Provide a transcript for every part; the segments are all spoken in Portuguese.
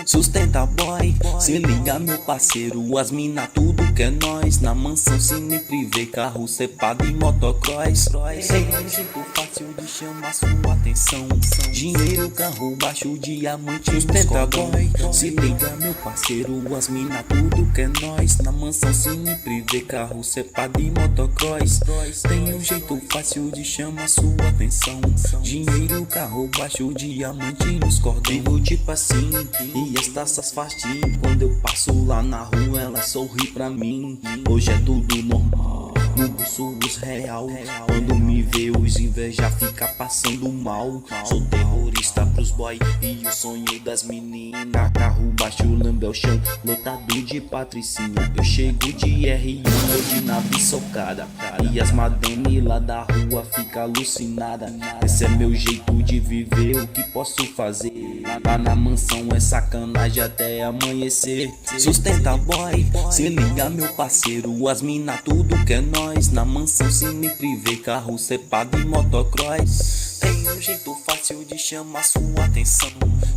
Sustenta boy, se liga meu parceiro, as mina tudo que é nós. Na mansão cine privê, carro cepado e motocross. Tem um jeito fácil de chamar sua atenção. Dinheiro, carro baixo, diamante, sustenta boy. Se liga meu parceiro, as mina tudo que é nós. Na mansão cine privê, carro cepado e motocross. Tem um jeito fácil de chamar sua atenção. Dinheiro, carro baixo, diamante nos cordões. Vivo tipo assim, e as taças fastim. Quando eu passo lá na rua, ela sorri pra mim. Hoje é tudo normal, no bolso os real. Quando me vê os inveja fica passando mal. Sou terrorista pros boy e o sonho das meninas. Carro baixo, lambe o chão, lotado de patricinha. Eu chego de R1 de nave socada, e as madame lá da rua fica alucinada. Esse é meu jeito de viver, o que posso fazer? Lá na mansão é sacanagem até amanhecer. Sustenta boy, se liga meu parceiro, as mina tudo que é nós. Na mansão cine privê, carro cepado e motocross. Tem um jeito fácil de chamar sua atenção.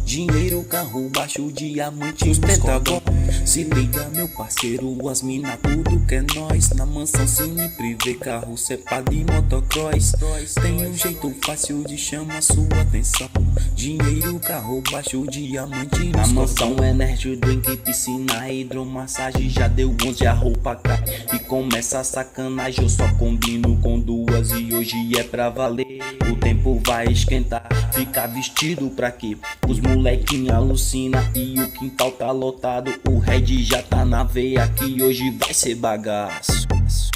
Dinheiro, carro baixo, diamante, sustenta boy. Se liga meu parceiro, as mina tudo que é nós. Na mansão cine privê, carro cepado e motocross. Tem um jeito fácil de chamar sua atenção. Dinheiro, carro baixo, diamante. Na mansão energy drink, piscina, hidromassagem. Já deu 11, a roupa cai e começa a sacanagem. Eu só combino com duas e hoje é pra valer. O tempo vai esquentar, fica vestido pra quê? Os molequinhos alucina e o quintal tá lotado. O Red já tá na veia que hoje vai ser bagaço.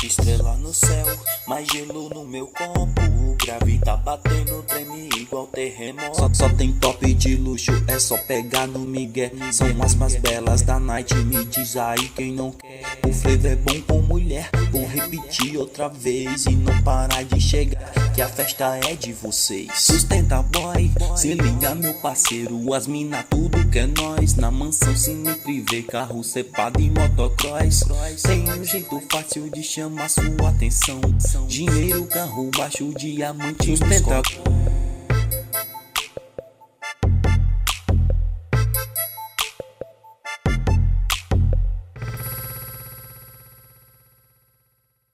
Estrela no céu, mais gelo no meu copo. O grave tá batendo, treme igual terremoto. Só tem top de luxo, é só pegar no migué. São as mais belas da night, me diz aí quem não quer. O flavor é bom com mulher, vou repetir outra vez e não parar de chegar, que a festa é de vocês. Sustenta boy, se liga meu parceiro, as mina tudo que é nós. Na mansão cine privê, carro cepado e motocross. Tem um jeito fácil de chamar sua atenção. Dinheiro, carro baixo, diamante, sustenta.